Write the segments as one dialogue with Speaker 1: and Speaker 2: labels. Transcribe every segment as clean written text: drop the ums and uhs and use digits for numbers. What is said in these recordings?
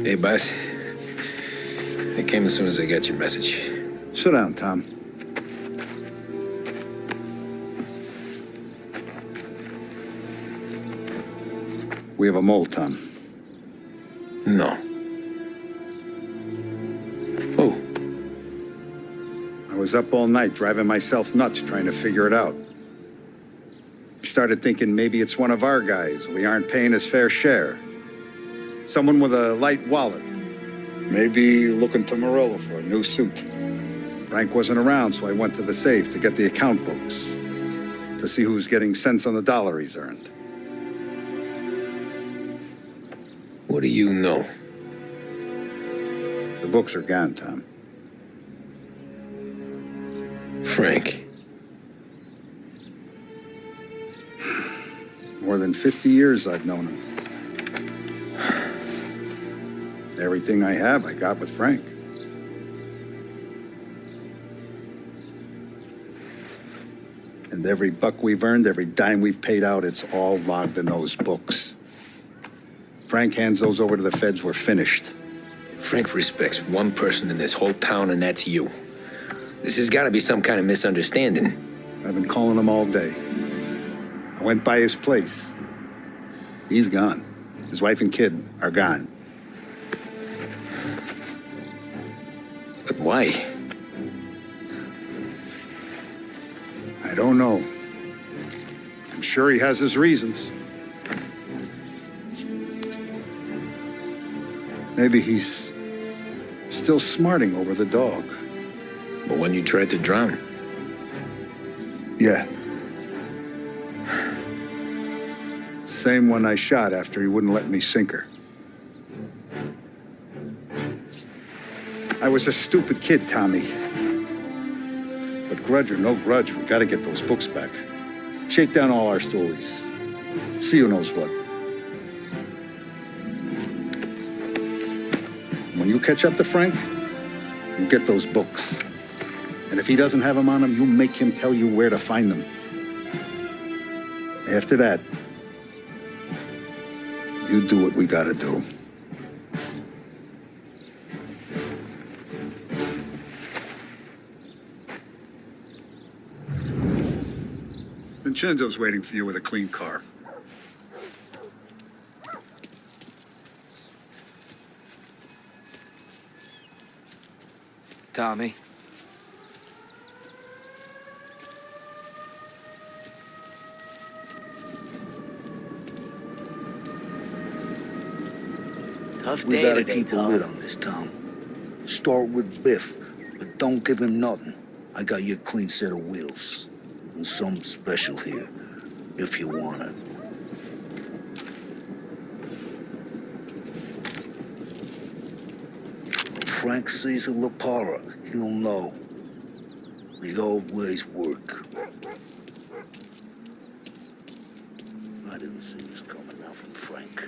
Speaker 1: Hey, boss. I came as soon as I got your message.
Speaker 2: Sit down, Tom. We have a mole, Tom.
Speaker 1: No. Who?
Speaker 2: I was up all night driving myself nuts trying to figure it out. I started thinking maybe it's one of our guys. We aren't paying his fair share. Someone with a light wallet. Maybe looking to Morello for a new suit. Frank wasn't around, so I went to the safe to get the account books. To see who's getting cents on the dollar he's earned.
Speaker 1: What do you know?
Speaker 2: The books are gone, Tom.
Speaker 1: Frank.
Speaker 2: More than 50 years I've known him. Everything I have, I got with Frank. And every buck we've earned, every dime we've paid out, it's all logged in those books. Frank hands those over to the feds, we're finished.
Speaker 1: Frank respects one person in this whole town, and that's you. This has got to be some kind of misunderstanding.
Speaker 2: I've been calling him all day. I went by his place. He's gone. His wife and kid are gone.
Speaker 1: But why?
Speaker 2: I don't know. I'm sure he has his reasons. Maybe he's still smarting over the dog.
Speaker 1: But when you tried to drown?
Speaker 2: Yeah. Same one I shot after he wouldn't let me sink her. I was a stupid kid, Tommy. But grudge or no grudge, we gotta get those books back. Shake down all our stories. See who knows what. When you catch up to Frank, you get those books. And if he doesn't have them on him, you make him tell you where to find them. After that, you do what we gotta do. Vincenzo's waiting for you with a clean car.
Speaker 3: Tommy.
Speaker 4: Tough day today, keep a lid on this, Tom. Start with Biff, but don't give him nothing. I got you a clean set of wheels. And something special here, if you want it. When Frank sees a La Parra, he'll know. The old ways work. I didn't see this coming now from Frank.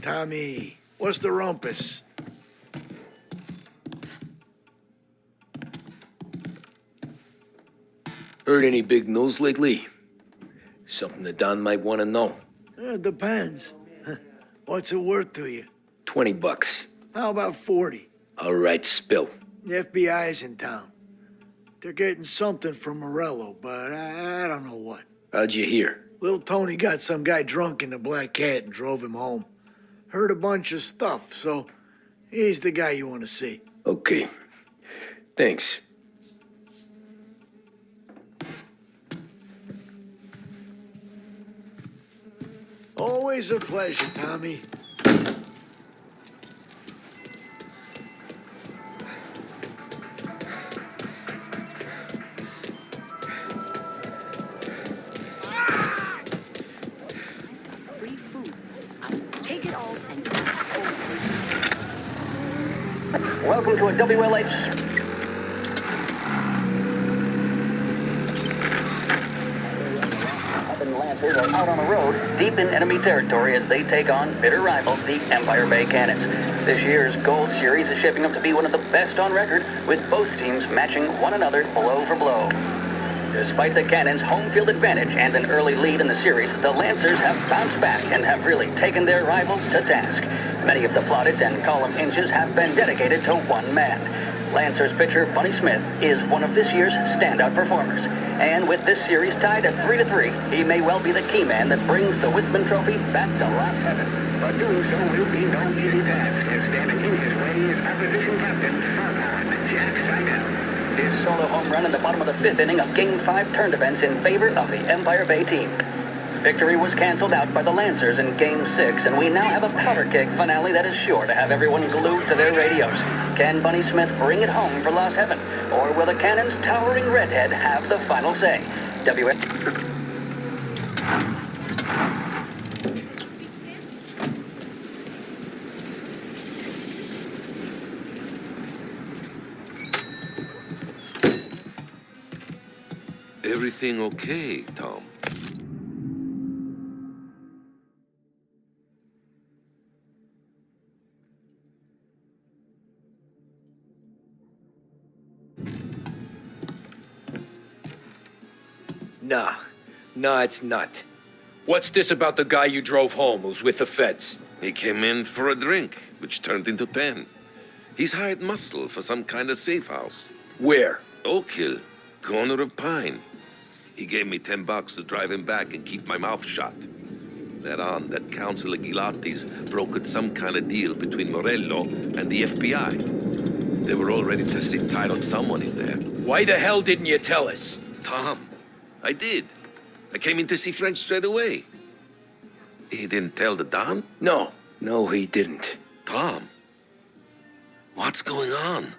Speaker 3: Tommy, what's the rumpus?
Speaker 1: Heard any big news lately? Something the Don might want to know.
Speaker 3: It depends. What's it worth to you?
Speaker 1: $20.
Speaker 3: How about 40?
Speaker 1: All right, spill.
Speaker 3: The FBI's in town. They're getting something from Morello, but I don't know what.
Speaker 1: How'd you hear?
Speaker 3: Little Tony got some guy drunk in the Black Cat and drove him home. Heard a bunch of stuff, so he's the guy you want to see.
Speaker 1: Okay. Thanks.
Speaker 3: Always a pleasure, Tommy.
Speaker 5: Free food. Take it all and
Speaker 6: Welcome to a WLH. Lancers are out on the road, deep in enemy territory as they take on bitter rivals, the Empire Bay Cannons. This year's Gold Series is shaping up to be one of the best on record, with both teams matching one another blow for blow. Despite the Cannons' home field advantage and an early lead in the series, the Lancers have bounced back and have really taken their rivals to task. Many of the plaudits and column inches have been dedicated to one man. Lancers pitcher Bunny Smith is one of this year's standout performers. And with this series tied at 3-3, he may well be the key man that brings the Wispman Trophy back to Lost Heaven.
Speaker 7: But doing so will be no easy task, as standing in his way is opposition captain, Foghorn Jack Seidel.
Speaker 6: His solo home run in the bottom of the fifth inning of Game 5 turned events in favor of the Empire Bay team. Victory was canceled out by the Lancers in Game 6, and we now have a powder keg finale that is sure to have everyone glued to their radios. Can Bunny Smith bring it home for Lost Heaven, or will the Cannon's towering redhead have the final say?
Speaker 8: Everything okay, Tom?
Speaker 1: Nah, it's not. What's this about the guy you drove home who's with the feds?
Speaker 8: He came in for a drink, which turned into 10. He's hired muscle for some kind of safe house.
Speaker 1: Where?
Speaker 8: Oak Hill, corner of Pine. He gave me $10 to drive him back and keep my mouth shut. That on that Councilor Gilatti's brokered some kind of deal between Morello and the FBI. They were all ready to sit tight on someone in there.
Speaker 1: Why the hell didn't you tell us?
Speaker 8: Tom, I did. I came in to see French straight away. He didn't tell the Don?
Speaker 1: No, he didn't.
Speaker 8: Tom, what's going on?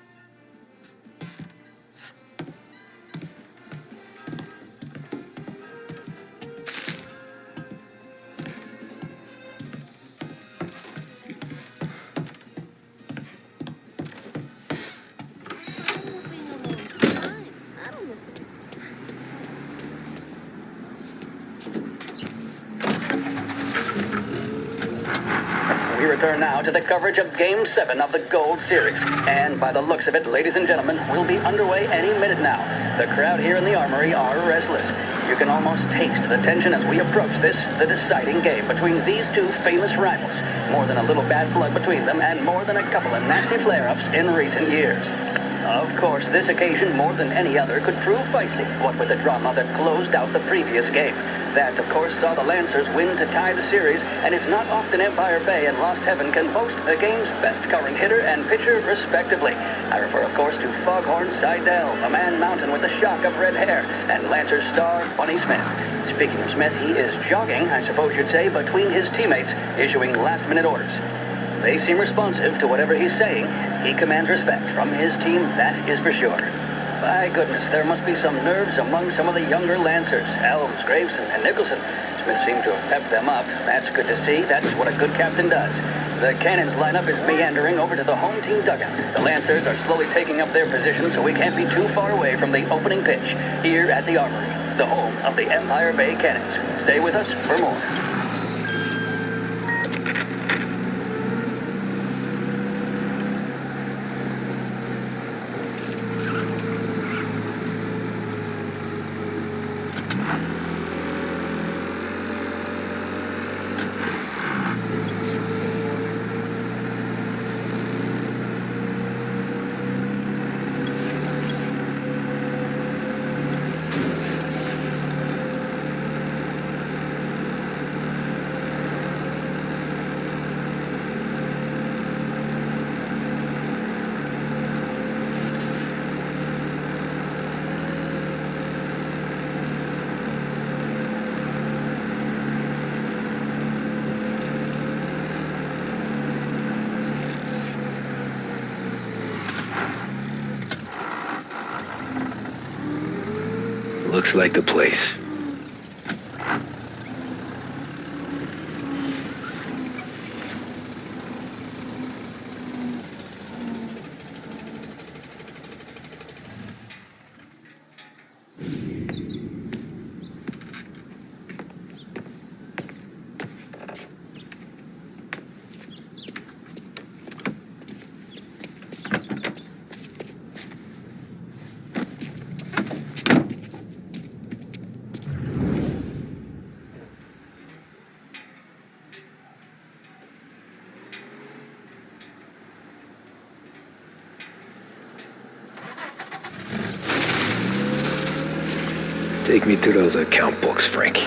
Speaker 6: We return now to the coverage of Game 7 of the Gold Series. And by the looks of it, ladies and gentlemen, we'll be underway any minute now. The crowd here in the Armory are restless. You can almost taste the tension as we approach this, the deciding game between these two famous rivals. More than a little bad blood between them, and more than a couple of nasty flare-ups in recent years. Of course, this occasion, more than any other, could prove feisty, what with the drama that closed out the previous game. That, of course, saw the Lancers win to tie the series, and it's not often Empire Bay and Lost Heaven can boast the game's best current hitter and pitcher, respectively. I refer, of course, to Foghorn Seidel, a man mountain with a shock of red hair, and Lancers star Bunny Smith. Speaking of Smith, he is jogging, I suppose you'd say, between his teammates, issuing last-minute orders. They seem responsive to whatever he's saying. He commands respect from his team, that is for sure. By goodness, there must be some nerves among some of the younger Lancers. Elms, Graveson, and Nicholson. Smith seemed to have pepped them up. That's good to see. That's what a good captain does. The Cannons lineup is meandering over to the home team dugout. The Lancers are slowly taking up their position, so we can't be too far away from the opening pitch here at the Armory, the home of the Empire Bay Cannons. Stay with us for more.
Speaker 1: Looks like the place. Take me to those account books, Frank.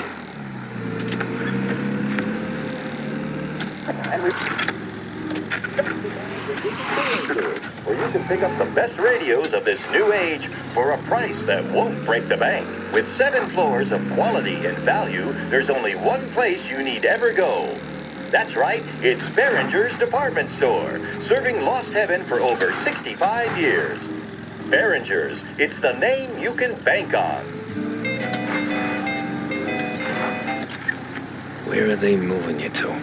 Speaker 9: Where you can pick up the best radios of this new age for a price that won't break the bank. With 7 floors of quality and value, there's only one place you need ever go. That's right, it's Behringer's Department Store, serving Lost Heaven for over 65 years. Behringer's, it's the name you can bank on.
Speaker 1: Where are they moving you to?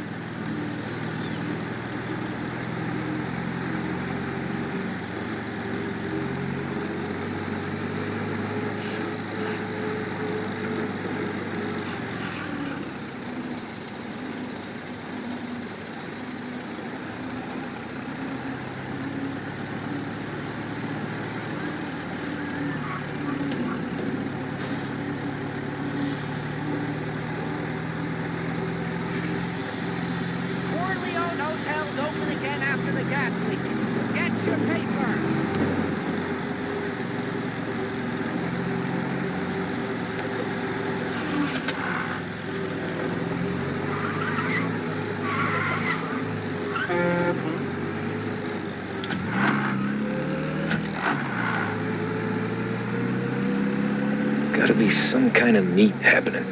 Speaker 10: Hotel's open again after the gas leak. Get your paper.
Speaker 1: Gotta be some kind of meet happening.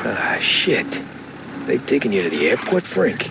Speaker 1: Ah, shit. They taking you to the airport, Frank?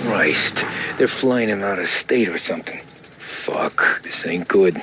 Speaker 1: Christ, they're flying him out of state or something. Fuck, this ain't good.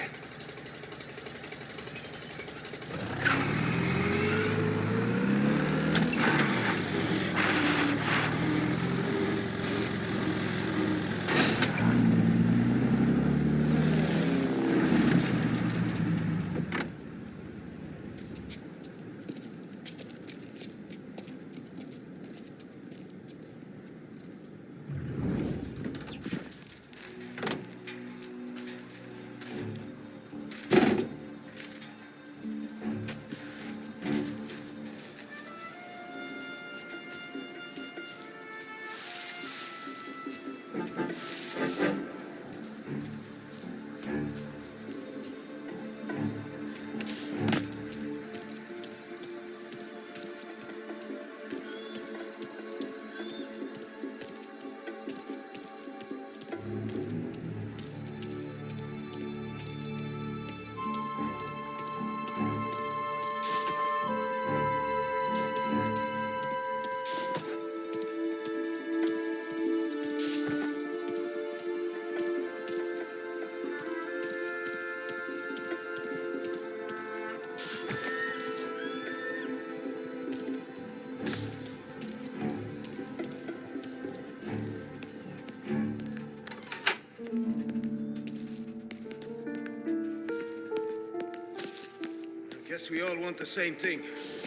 Speaker 11: Guess we all want the same thing.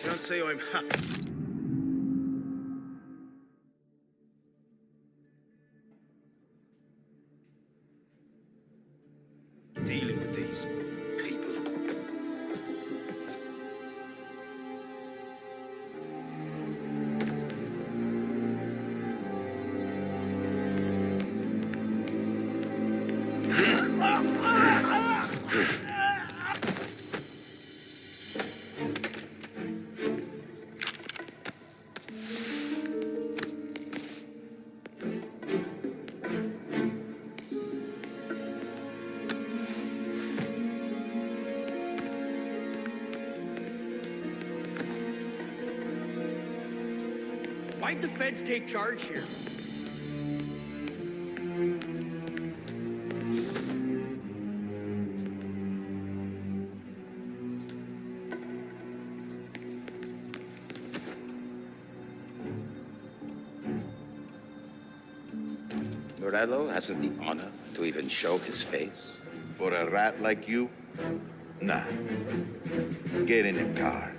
Speaker 11: Can't say I'm happy. Dealing with these people.
Speaker 10: Why'd the feds take charge here?
Speaker 12: Morello hasn't the honor to even show his face.
Speaker 13: For a rat like you? Nah. Get in the car.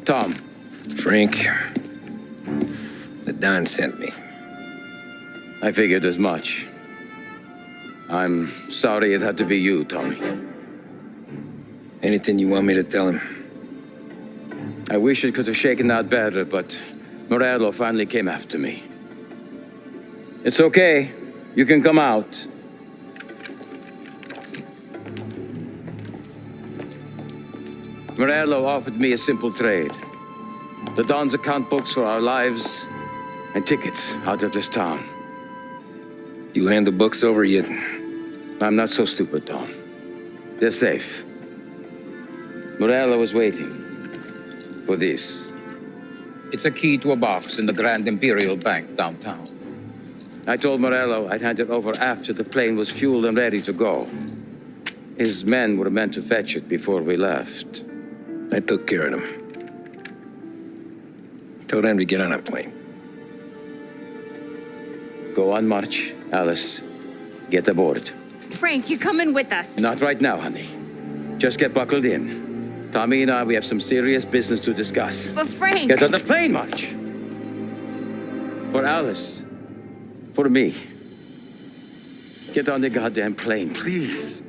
Speaker 12: Tom.
Speaker 1: Frank, Don sent me.
Speaker 12: I figured as much. I'm sorry it had to be you, Tommy.
Speaker 1: Anything you want me to tell him?
Speaker 12: I wish it could have shaken out better, but Morello finally came after me. It's okay. You can come out. Morello offered me a simple trade. The Don's account books for our lives and tickets out of this town.
Speaker 1: You hand the books over yet?
Speaker 12: I'm not so stupid, Don. They're safe. Morello was waiting for this.
Speaker 14: It's a key to a box in the Grand Imperial Bank downtown.
Speaker 12: I told Morello I'd hand it over after the plane was fueled and ready to go. His men were meant to fetch it before we left.
Speaker 1: I took care of them. Told them to get on a plane.
Speaker 12: Go on, March. Alice, get aboard.
Speaker 15: Frank, you're coming with us.
Speaker 12: Not right now, honey. Just get buckled in. Tommy and I, we have some serious business to discuss.
Speaker 15: But Frank...
Speaker 12: Get on the plane, March. For Alice. For me. Get on the goddamn plane, please.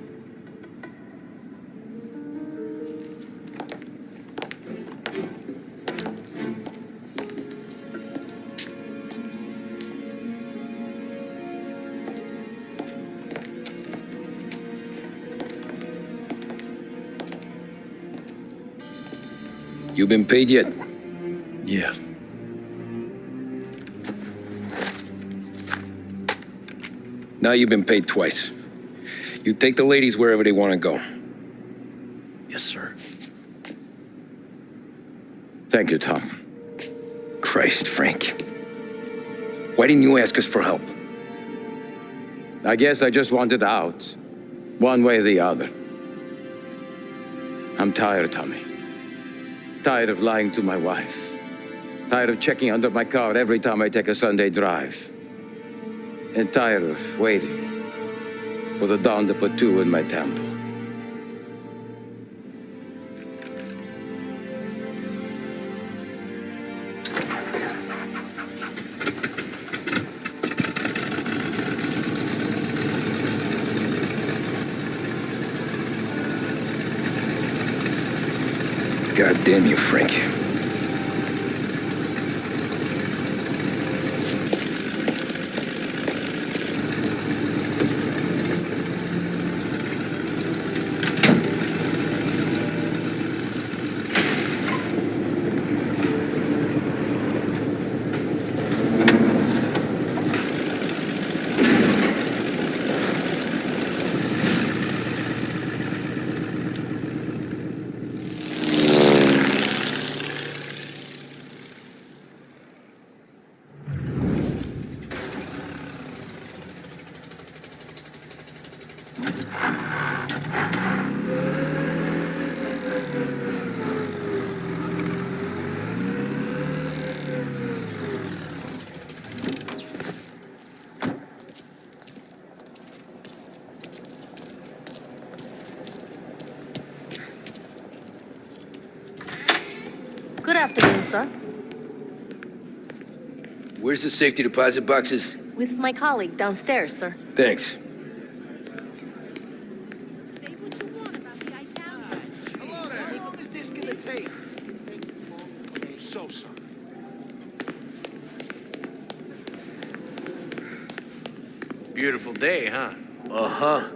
Speaker 1: You been paid yet?
Speaker 2: Yeah.
Speaker 1: Now you've been paid twice. You take the ladies wherever they want to go.
Speaker 2: Yes, sir.
Speaker 12: Thank you, Tom.
Speaker 1: Christ, Frank. Why didn't you ask us for help?
Speaker 12: I guess I just wanted out. One way or the other. I'm tired, Tommy. Tired of lying to my wife. Tired of checking under my car every time I take a Sunday drive. And tired of waiting for the dawn to put two in my temple.
Speaker 1: God damn you, Frank.
Speaker 16: Good afternoon, sir.
Speaker 1: Where's the safety deposit boxes?
Speaker 16: With my colleague downstairs, sir.
Speaker 1: Thanks.
Speaker 11: So sorry. Beautiful day, huh?
Speaker 1: Uh-huh.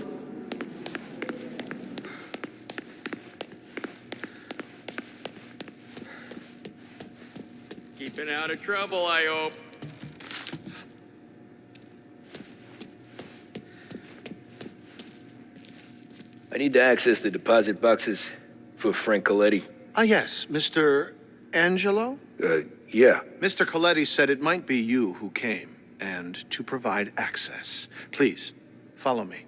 Speaker 11: Keeping out of trouble, I hope.
Speaker 1: I need to access the deposit boxes for Frank Coletti.
Speaker 17: Ah, yes, Mr. Angelo?
Speaker 1: Yeah.
Speaker 17: Mr. Coletti said it might be you who came, and to provide access. Please, follow me.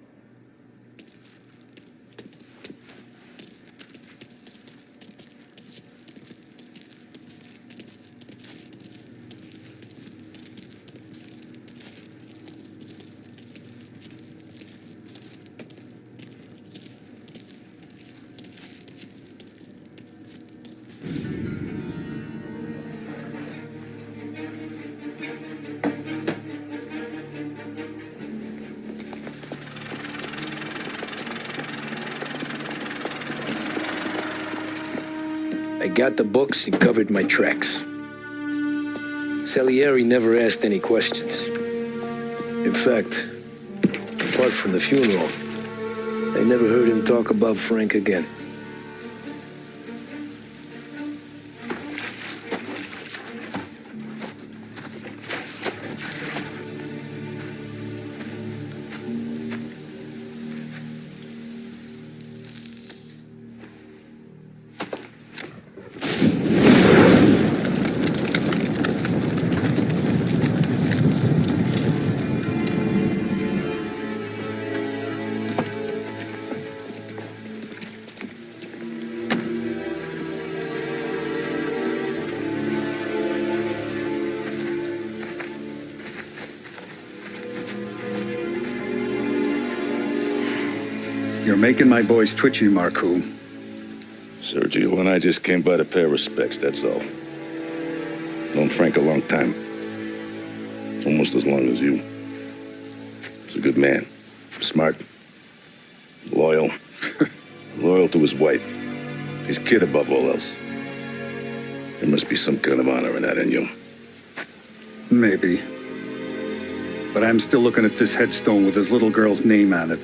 Speaker 1: I got the books and covered my tracks. Salieri never asked any questions. In fact, apart from the funeral, I never heard him talk about Frank again.
Speaker 2: You're making my boys twitchy, Marcoux.
Speaker 18: Sergio and I just came by to pay respects, that's all. Known Frank a long time. Almost as long as you. He's a good man. Smart. Loyal. Loyal to his wife. His kid above all else. There must be some kind of honor in that in you.
Speaker 2: Maybe. But I'm still looking at this headstone with his little girl's name on it.